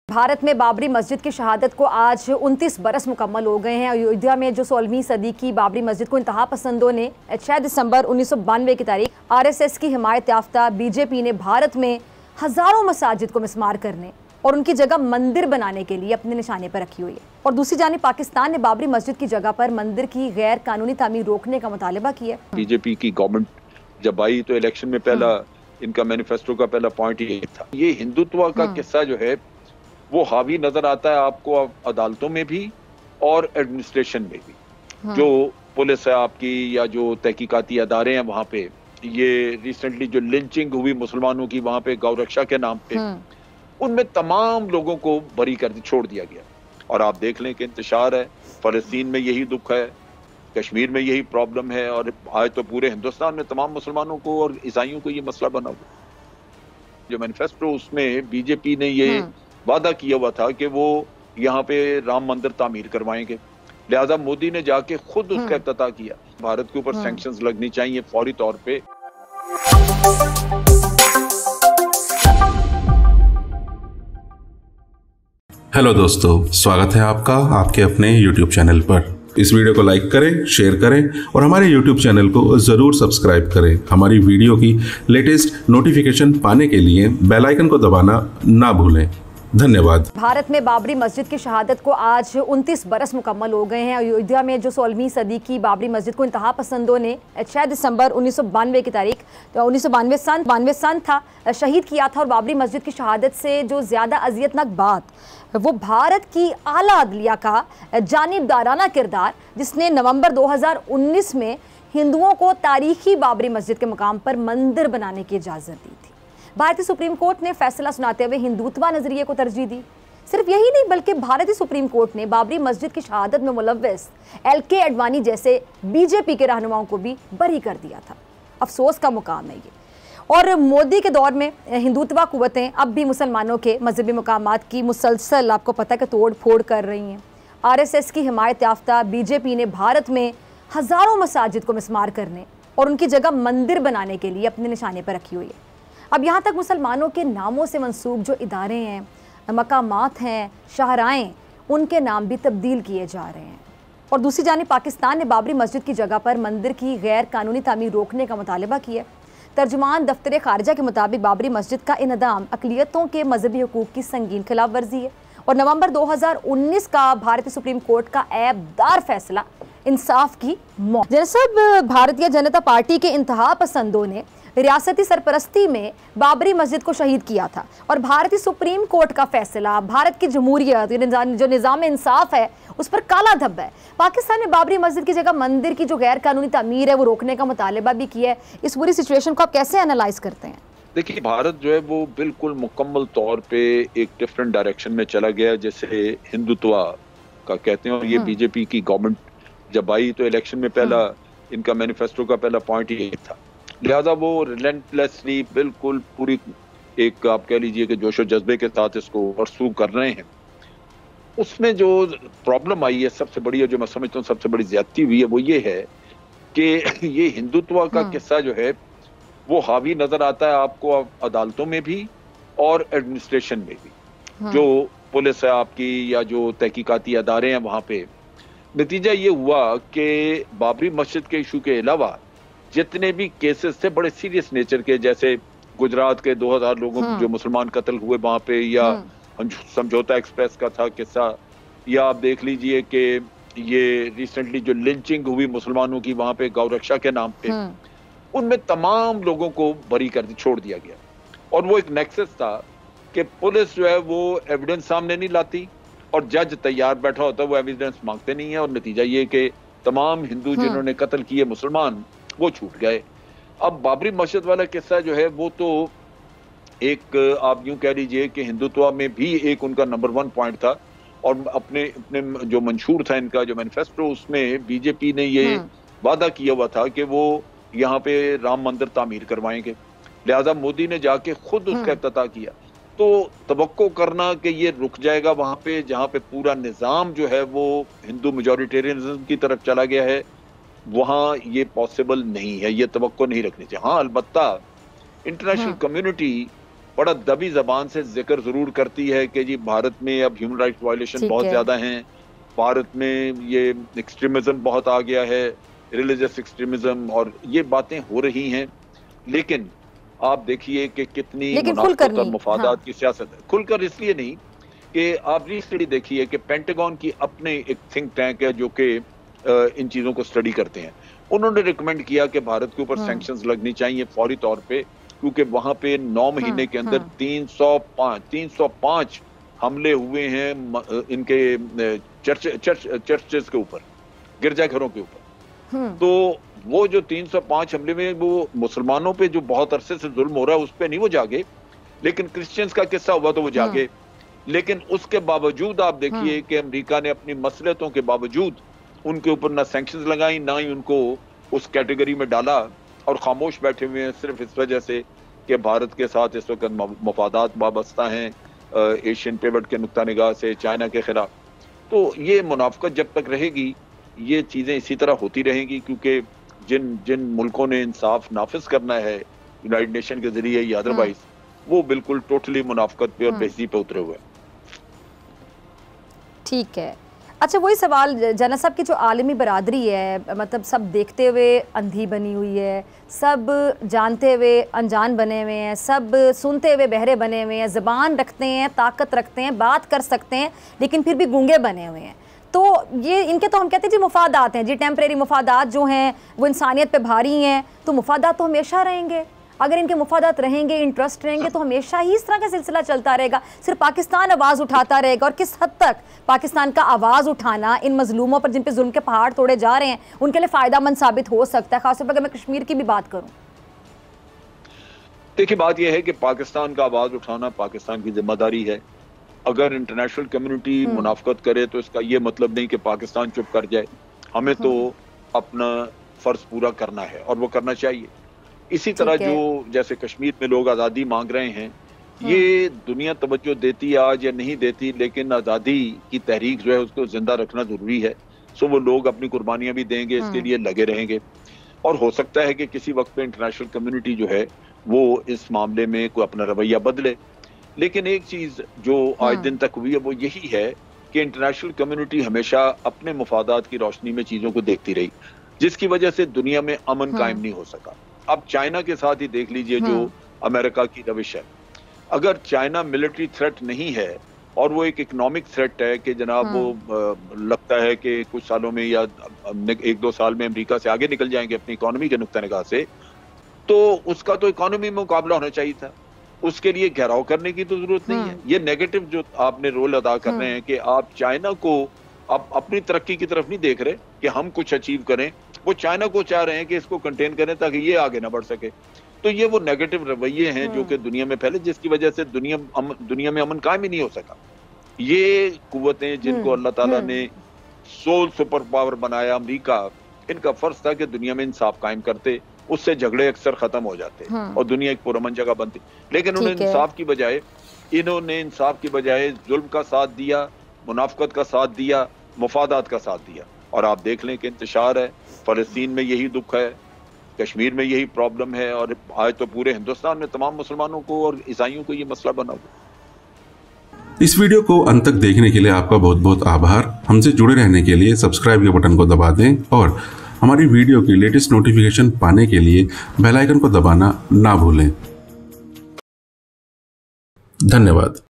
भारत में बाबरी मस्जिद की शहादत को आज 29 बरस मुकम्मल हो गए हैं। अयोध्या में जो 16वीं सदी की बाबरी मस्जिद को इंतहा पसंदों ने 6 दिसंबर 1992 की तारीख आरएसएस की हिमायत याफ्ता बीजेपी ने भारत में हजारों मसाजिद को मिस्मार करने और उनकी जगह मंदिर बनाने के लिए अपने निशाने पर रखी हुई है। और दूसरी जानिब पाकिस्तान ने बाबरी मस्जिद की जगह पर मंदिर की गैर कानूनी तामीर रोकने का मुतालिबा किया है। बीजेपी की गवर्नमेंट जब आई तो इलेक्शन में पहला इनका मैनिफेस्टो का पहला पॉइंट ये था। ये हिंदुत्व का किस्सा जो है वो हावी नजर आता है आपको अदालतों में भी और एडमिनिस्ट्रेशन में भी। जो पुलिस है आपकी या जो तहकीकाती अदारे हैं वहां पे, ये रिसेंटली जो लिंचिंग हुई मुसलमानों की वहां पे गौरक्षा के नाम पे, उनमें तमाम लोगों को बरी कर छोड़ दिया गया। और आप देख लें कि इंतशार है, फलस्तीन में यही दुख है, कश्मीर में यही प्रॉब्लम है, और आज तो पूरे हिंदुस्तान में तमाम मुसलमानों को और ईसाइयों को ये मसला बना हुआ। जो मैनिफेस्टो उसमें बीजेपी ने ये वादा किया हुआ था कि वो यहाँ पे राम मंदिर तामीर करवाएंगे, लिहाजा मोदी ने जाके खुद उसका इफ्तिताह किया। भारत के ऊपर सैंक्शंस लगनी चाहिए फौरी तौर पे। हेलो दोस्तों, स्वागत है आपका आपके अपने YouTube चैनल पर। इस वीडियो को लाइक करें, शेयर करें और हमारे YouTube चैनल को जरूर सब्सक्राइब करें। हमारी वीडियो की लेटेस्ट नोटिफिकेशन पाने के लिए बेल आइकन को दबाना ना भूलें। धन्यवाद। भारत में बाबरी मस्जिद की शहादत को आज 29 बरस मुकम्मल हो गए हैं। अयोध्या में जो 16वीं सदी की बाबरी मस्जिद को इंतहा पसंदों ने 6 दिसंबर 1992 की तारीख, तो 1992 सन था, शहीद किया था। और बाबरी मस्जिद की शहादत से जो ज़्यादा अजियतनाक बात, वो भारत की आला अदलिया का जानिबदाराना किरदार, जिसने नवंबर 2019 में हिंदुओं को तारीखी बाबरी मस्जिद के मुकाम पर मंदिर बनाने की इजाज़त दी थी। भारतीय सुप्रीम कोर्ट ने फैसला सुनाते हुए हिंदुत्व नजरिए को तरजीह दी। सिर्फ यही नहीं बल्कि भारतीय सुप्रीम कोर्ट ने बाबरी मस्जिद की शहादत में मुलव्वस LK अडवाणी जैसे बीजेपी के रहनुमाओं को भी बरी कर दिया था। अफसोस का मुकाम है ये। और मोदी के दौर में हिंदुत्व कुव्वतें अब भी मुसलमानों के मजहबी मुकामात की मुसलसल आपको पता है कि तोड़ फोड़ कर रही हैं। RSS की हिमायत याफ्ता बीजेपी ने भारत में हजारों मसाजिद को मिस्मार करने और उनकी जगह मंदिर बनाने के लिए अपने निशाने पर रखी हुई है। अब यहाँ तक मुसलमानों के नामों से मंसूब जो इदारे हैं, मकामात हैं, शाहराएँ, उनके नाम भी तब्दील किए जा रहे हैं। और दूसरी जानिब पाकिस्तान ने बाबरी मस्जिद की जगह पर मंदिर की गैर कानूनी तामीर रोकने का मुतालिबा किया। तर्जुमान दफ्तर खारजा के मुताबिक बाबरी मस्जिद का इन्हदाम अक़लियतों के मजहबी हुकूक की संगीन खिलाफ वर्जी है। और नवंबर 2019 का भारतीय सुप्रीम कोर्ट का ऐबदार फैसला इंसाफ की मौत। दरअसल भारतीय जनता पार्टी के इंतहा पसंदों ने रियासती सरपरस्ती में बाबरी मस्जिद को शहीद किया था। और भारतीय सुप्रीम कोर्ट का फैसला भारत की जमहूरियत, जो निज़ाम इंसाफ है, उस पर काला धब्बा है। पाकिस्तान ने बाबरी मस्जिद की जगह मंदिर की जो गैर कानूनी तामीर है वो रोकने का मुतालिबा भी किया है। इस पूरी सिचुएशन को आप कैसे एनालाइज करते हैं? देखिए, भारत जो है वो बिल्कुल मुकम्मल तौर पे एक डिफरेंट डायरेक्शन में चला गया, जैसे हिंदुत्व का कहते हैं। और ये बीजेपी की गवर्नमेंट जब आई तो इलेक्शन में पहला इनका मैनिफेस्टो का पहला पॉइंट ये था। लिहाजा वो रिलेंटलेसली बिल्कुल पूरी एक आप कह लीजिए कि जोशो जज्बे के साथ इसको परसू कर रहे हैं। उसमें जो प्रॉब्लम आई है सबसे बड़ी, जो मैं समझता हूँ सबसे बड़ी ज्यादती हुई है, वो ये है कि ये हिंदुत्व का किस्सा जो है वो हावी नजर आता है आपको अदालतों में भी और एडमिनिस्ट्रेशन में भी। जो पुलिस है आपकी या जो तहकीकाती अदारे हैं वहां पे, नतीजा ये हुआ कि बाबरी मस्जिद के इशू के अलावा जितने भी केसेस थे बड़े सीरियस नेचर के, जैसे गुजरात के 2000 लोगों जो मुसलमान कत्ल हुए वहां पे, या समझौता एक्सप्रेस का था किस्सा, या आप देख लीजिए कि ये रिसेंटली जो लिंचिंग हुई मुसलमानों की वहां पे गौरक्षा के नाम पे, उनमें तमाम लोगों को बरी कर छोड़ दिया गया। और वो एक नेक्सस था कि पुलिस जो है वो एविडेंस सामने नहीं लाती और जज तैयार बैठा होता है, वो एविडेंस मांगते नहीं है। और नतीजा ये कि तमाम हिंदू जिन्होंने कत्ल किए मुसलमान, वो छूट गए। अब बाबरी मस्जिद वाला किस्सा जो है वो तो एक आप यूं कह लीजिए कि हिंदुत्व में भी एक उनका नंबर 1 पॉइंट था। और अपने जो मंशूर था इनका जो मैनिफेस्टो, उसमें बीजेपी ने ये वादा किया हुआ था कि वो यहाँ पे राम मंदिर तामीर करवाएंगे, लिहाजा मोदी ने जाके खुद उसका इफ्तिताह किया। तो तवक्को करना कि ये रुक जाएगा वहां पे जहाँ पे पूरा निज़ाम जो है वो हिंदू मेजॉरिटेरियनिज्म की तरफ चला गया है, वहाँ ये पॉसिबल नहीं है, ये तवक्को नहीं रखनी चाहिए। हाँ, अलबत्ता इंटरनेशनल कम्युनिटी बड़ा दबी जबान से जिक्र जरूर करती है कि जी भारत में अब ह्यूमन राइट्स वायलेशन बहुत ज्यादा हैं, भारत में ये एक्सट्रीमिज्म बहुत आ गया है, रिलीजियस एक्सट्रीमिज्म, और ये बातें हो रही हैं। लेकिन आप देखिए कि कितनी मुनाफत और मुफादात की सियासत है। खुलकर इसलिए नहीं कि आप रिसेंटली देखिए कि पेंटागन की अपने एक थिंक टैंक है जो कि इन चीजों को स्टडी करते हैं। उन्होंने रिकमेंड किया कि भारत के ऊपर सैंक्शंस लगनी चाहिए फौरी तौर पे, क्योंकि वहां पे 9 महीने के अंदर 305 हमले हुए हैं इनके चर्चेस के ऊपर, गिरजाघरों के ऊपर। तो वो जो 305 हमले में वो मुसलमानों पे जो बहुत अरसे से जुल्म हो रहा है उस पे नहीं वो जागे, लेकिन क्रिश्चियंस का किस्सा हुआ तो वो जागे। लेकिन उसके बावजूद आप देखिए कि अमेरिका ने अपनी मसलहतों के बावजूद उनके ऊपर ना सैंक्शंस लगाई, ना ही उनको उस कैटेगरी में डाला, और खामोश बैठे हुए हैं सिर्फ इस वजह से कि भारत के साथ इस वक्त मफादात वाबस्ता हैं एशियन पिवट के नुक्ता निगाह से चाइना के खिलाफ। तो ये मुनाफकत जब तक रहेगी ये चीज़ें इसी तरह होती रहेंगी, क्योंकि जिन मुल्कों ने इंसाफ नाफिज करना है यूनाइटेड नेशन के जरिए या अदरवाइज, वो बिल्कुल टोटली मुनाफकत पे और बेइज्जती पे उतरे हुए हैं। ठीक है, अच्छा वही सवाल जना साहब की जो आलमी बरादरी है, मतलब सब देखते हुए अंधी बनी हुई है, सब जानते हुए अनजान बने हुए हैं, सब सुनते हुए बहरे बने हुए हैं, ज़बान रखते हैं, ताकत रखते हैं, बात कर सकते हैं, लेकिन फिर भी गूंगे बने हुए हैं। तो ये इनके तो हम कहते हैं जी मुफादात हैं, जी टेम्परेरी मुफादात जो हैं वो इंसानियत पे भारी हैं, तो मुफादात तो हमेशा रहेंगे। अगर इनके मुफादात रहेंगे, इंटरेस्ट रहेंगे, तो हमेशा ही इस तरह का सिलसिला चलता रहेगा, सिर्फ पाकिस्तान आवाज़ उठाता रहेगा। और किस हद तक पाकिस्तान का आवाज़ उठाना इन मजलूमों पर जिन पे जुल्म के पहाड़ तोड़े जा रहे हैं उनके लिए फ़ायदेमंद साबित हो सकता है, खासतौर पर अगर मैं कश्मीर की भी बात करूँ। देखिए बात यह है कि पाकिस्तान का आवाज़ उठाना पाकिस्तान की जिम्मेदारी है। अगर इंटरनेशनल कम्युनिटी मुनाफकत करे तो इसका ये मतलब नहीं कि पाकिस्तान चुप कर जाए। हमें तो अपना फ़र्ज पूरा करना है और वो करना चाहिए। इसी तरह जो जैसे कश्मीर में लोग आज़ादी मांग रहे हैं, ये दुनिया तवज्जो देती आज या नहीं देती, लेकिन आज़ादी की तहरीक जो है उसको जिंदा रखना जरूरी है। सो वो लोग अपनी कुर्बानियां भी देंगे, इसके लिए लगे रहेंगे। और हो सकता है कि किसी वक्त पे इंटरनेशनल कम्युनिटी जो है वो इस मामले में कोई अपना रवैया बदले। लेकिन एक चीज जो आज दिन तक हुई है वो यही है कि इंटरनेशनल कम्युनिटी हमेशा अपने मुफादात की रोशनी में चीजों को देखती रही, जिसकी वजह से दुनिया में अमन कायम नहीं हो सका। अब चाइना के साथ ही देख लीजिए जो अमेरिका की रविश है। अगर चाइना मिलिट्री थ्रेट नहीं है और वो एक इकोनॉमिक थ्रेट है कि जनाब वो लगता है कि कुछ सालों में या 1-2 साल में अमेरिका से आगे निकल जाएंगे अपनी इकोनॉमी के नुक्ता निगाह से, तो उसका तो इकोनॉमी में मुकाबला होना चाहिए था। उसके लिए घेराव करने की तो जरूरत नहीं है। ये नेगेटिव जो आपने रोल अदा कर रहे हैं कि आप चाइना को आप अपनी तरक्की की तरफ नहीं देख रहे कि हम कुछ अचीव करें, वो चाइना को चाह रहे हैं कि इसको कंटेन करें ताकि ये आगे ना बढ़ सके। तो ये वो नेगेटिव रवैये हैं जो कि दुनिया में फैले, जिसकी वजह से दुनिया में अमन कायम ही नहीं हो सका। ये कुव्वतें जिनको अल्लाह ताला ने सोल सुपर पावर बनाया अमेरिका, इनका फर्ज था कि दुनिया में इंसाफ कायम करते, उससे झगड़े अक्सर खत्म हो जाते और दुनिया एक पुरअमन जगह बनती। लेकिन उन्होंने इंसाफ की बजाय जुल्म का साथ दिया, मुनाफकत का साथ दिया, मुफादात का साथ दिया। और आप देख लें कि इंतशार है, फलस्तीन में यही दुख है, कश्मीर में यही प्रॉब्लम है, और आज तो पूरे हिंदुस्तान में तमाम मुसलमानों को और ईसाइयों को ये मसला बना हुआ। इस वीडियो को अंत तक देखने के लिए आपका बहुत बहुत आभार। हमसे जुड़े रहने के लिए सब्सक्राइब के बटन को दबा दें और हमारी वीडियो की लेटेस्ट नोटिफिकेशन पाने के लिए बेल आइकन को दबाना ना भूलें। धन्यवाद।